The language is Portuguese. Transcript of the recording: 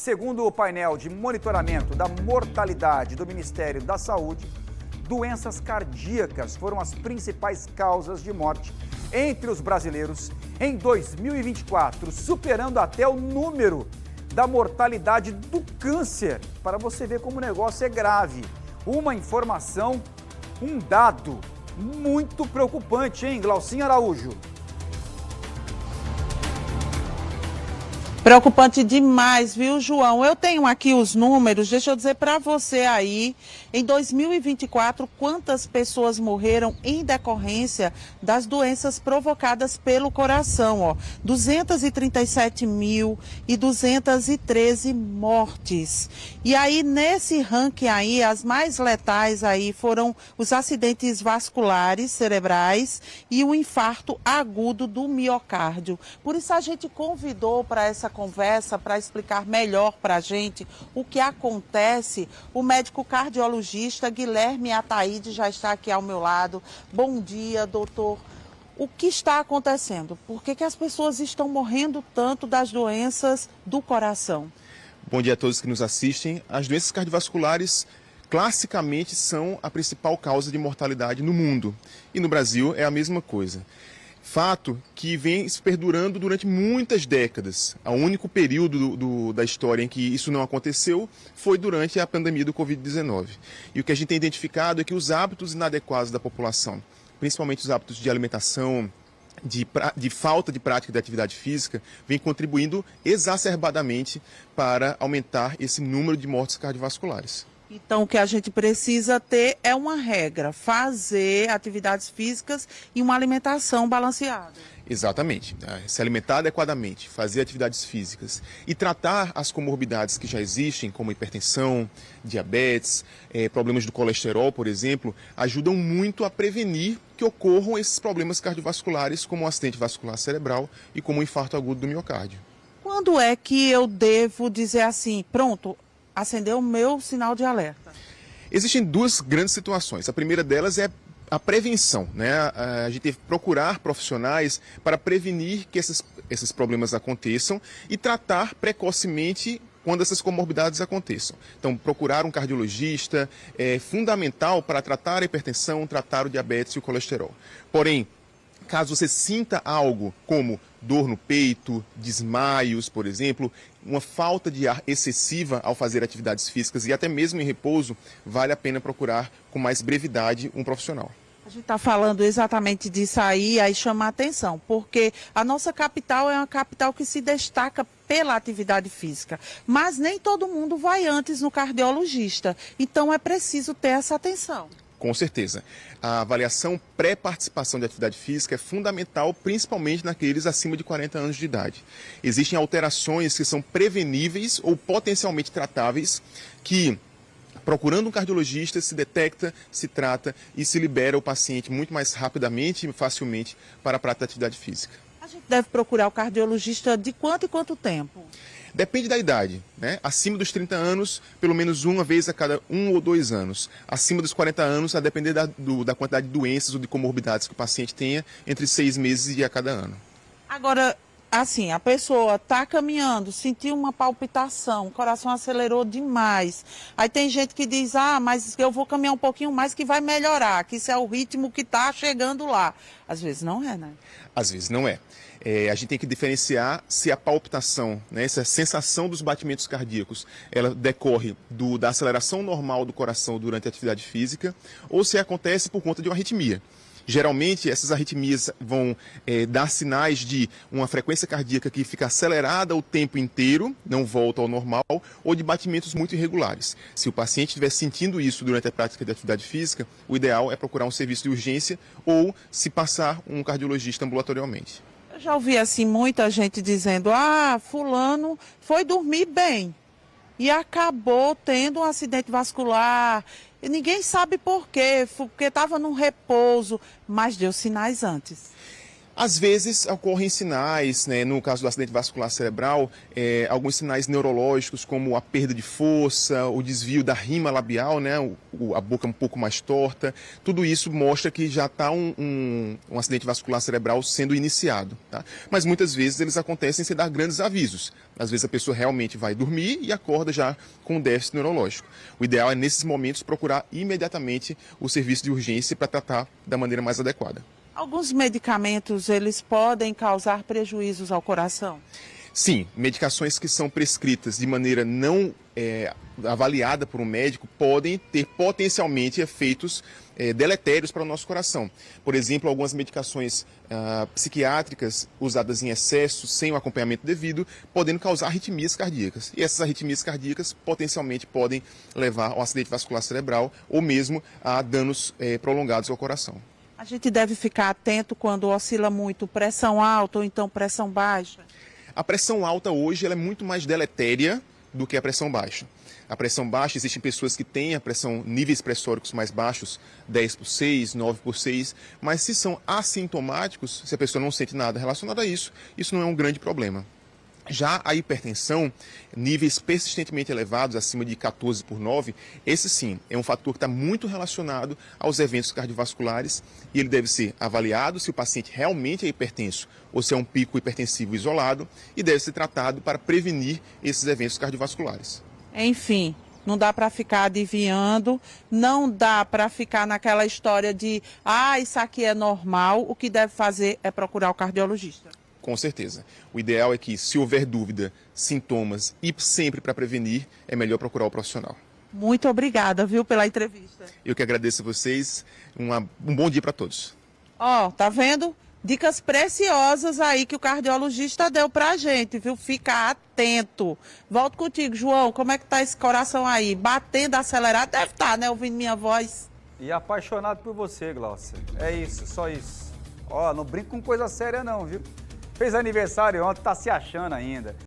Segundo o painel de monitoramento da mortalidade do Ministério da Saúde, doenças cardíacas foram as principais causas de morte entre os brasileiros em 2024, superando até o número da mortalidade do câncer, para você ver como o negócio é grave. Uma informação, um dado muito preocupante, hein, Glaucinha Araújo? Preocupante demais, viu, João? Eu tenho aqui os números, deixa eu dizer para você aí, em 2024, quantas pessoas morreram em decorrência das provocadas pelo coração, ó. 237.213 mortes. E aí, nesse ranking aí, as mais letais aí foram os acidentes vasculares cerebrais e o infarto agudo do miocárdio. Por isso a gente convidou para essa conversa, para explicar melhor para a gente o que acontece, o médico cardiologista Guilherme Ataíde já está aqui ao meu lado. Bom dia, doutor. O que está acontecendo? Por que as pessoas estão morrendo tanto das doenças do coração? Bom dia a todos que nos assistem. As doenças cardiovasculares classicamente são a principal causa de mortalidade no mundo. E no Brasil é a mesma coisa. Fato que vem se perdurando durante muitas décadas. O único período da história em que isso não aconteceu foi durante a pandemia do Covid-19. E o que a gente tem identificado é que os hábitos inadequados da população, principalmente os hábitos de alimentação, de falta de prática de atividade física, vem contribuindo exacerbadamente para aumentar esse número de mortes cardiovasculares. Então, o que a gente precisa ter é uma regra, fazer atividades físicas e uma alimentação balanceada. Exatamente. Se alimentar adequadamente, fazer atividades físicas e tratar as comorbidades que já existem, como hipertensão, diabetes, problemas do colesterol, por exemplo, ajudam muito a prevenir que ocorram esses problemas cardiovasculares, como o acidente vascular cerebral e como o infarto agudo do miocárdio. Quando é que eu devo dizer assim, pronto, acendeu o meu sinal de alerta? Existem duas grandes situações. A primeira delas é a prevenção, né? A gente deve procurar profissionais para prevenir que esses problemas aconteçam e tratar precocemente quando essas comorbidades aconteçam. Então, procurar um cardiologista é fundamental para tratar a hipertensão, tratar o diabetes e o colesterol. Porém, caso você sinta algo como dor no peito, desmaios, por exemplo, uma falta de ar excessiva ao fazer atividades físicas e até mesmo em repouso, vale a pena procurar com mais brevidade um profissional. A gente está falando exatamente disso aí chama a atenção, porque a nossa capital é uma capital que se destaca pela atividade física, mas nem todo mundo vai antes no cardiologista, então é preciso ter essa atenção. Com certeza. A avaliação pré-participação de atividade física é fundamental, principalmente naqueles acima de 40 anos de idade. Existem alterações que são preveníveis ou potencialmente tratáveis, que, procurando um cardiologista, se detecta, se trata e se libera o paciente muito mais rapidamente e facilmente para a prática da atividade física. A gente deve procurar o cardiologista de quanto em quanto tempo? Depende da idade, né? Acima dos 30 anos, pelo menos uma vez a cada 1 ou 2 anos. Acima dos 40 anos, a depender da quantidade de doenças ou de comorbidades que o paciente tenha, entre 6 meses e a cada ano. Agora, assim, a pessoa está caminhando, sentiu uma palpitação, o coração acelerou demais. Aí tem gente que diz, mas eu vou caminhar um pouquinho mais que vai melhorar, que isso é o ritmo que está chegando lá. Às vezes não é, né? Às vezes não é. A gente tem que diferenciar se a palpitação, né, essa sensação dos batimentos cardíacos, ela decorre da aceleração normal do coração durante a atividade física ou se acontece por conta de uma arritmia. Geralmente, essas arritmias vão dar sinais de uma frequência cardíaca que fica acelerada o tempo inteiro, não volta ao normal, ou de batimentos muito irregulares. Se o paciente estiver sentindo isso durante a prática de atividade física, o ideal é procurar um serviço de urgência ou se passar um cardiologista ambulatorialmente. Eu já ouvi assim muita gente dizendo, fulano foi dormir bem e acabou tendo um acidente vascular. E ninguém sabe por quê, porque estava num repouso, mas deu sinais antes. Às vezes ocorrem sinais, né, no caso do acidente vascular cerebral, alguns sinais neurológicos como a perda de força, o desvio da rima labial, né, a boca um pouco mais torta. Tudo isso mostra que já está um acidente vascular cerebral sendo iniciado. Tá? Mas muitas vezes eles acontecem sem dar grandes avisos. Às vezes a pessoa realmente vai dormir e acorda já com um déficit neurológico. O ideal é, nesses momentos, procurar imediatamente o serviço de urgência para tratar da maneira mais adequada. Alguns medicamentos, eles podem causar prejuízos ao coração? Sim, medicações que são prescritas de maneira não avaliada por um médico podem ter potencialmente efeitos deletérios para o nosso coração. Por exemplo, algumas medicações psiquiátricas usadas em excesso, sem o acompanhamento devido, podendo causar arritmias cardíacas. E essas arritmias cardíacas potencialmente podem levar ao acidente vascular cerebral ou mesmo a danos prolongados ao coração. A gente deve ficar atento quando oscila muito pressão alta ou então pressão baixa? A pressão alta hoje ela é muito mais deletéria do que a pressão baixa. A pressão baixa, existem pessoas que têm a pressão, níveis pressóricos mais baixos, 10/6, 9/6, mas se são assintomáticos, se a pessoa não sente nada relacionado a isso, isso não é um grande problema. Já a hipertensão, níveis persistentemente elevados, acima de 14/9, esse sim é um fator que está muito relacionado aos eventos cardiovasculares e ele deve ser avaliado se o paciente realmente é hipertenso ou se é um pico hipertensivo isolado e deve ser tratado para prevenir esses eventos cardiovasculares. Enfim, não dá para ficar adivinhando, não dá para ficar naquela história de isso aqui é normal, o que deve fazer é procurar o cardiologista. Com certeza. O ideal é que, se houver dúvida, sintomas e sempre para prevenir, é melhor procurar o profissional. Muito obrigada, viu, pela entrevista. Eu que agradeço a vocês. Um bom dia para todos. Tá vendo? Dicas preciosas aí que o cardiologista deu pra gente, viu? Fica atento. Volto contigo, João. Como é que tá esse coração aí? Batendo, acelerado? Deve estar, né? Ouvindo minha voz. E apaixonado por você, Glaucia. É isso, só isso. Não brinca com coisa séria não, viu? Fez aniversário ontem, tá se achando ainda.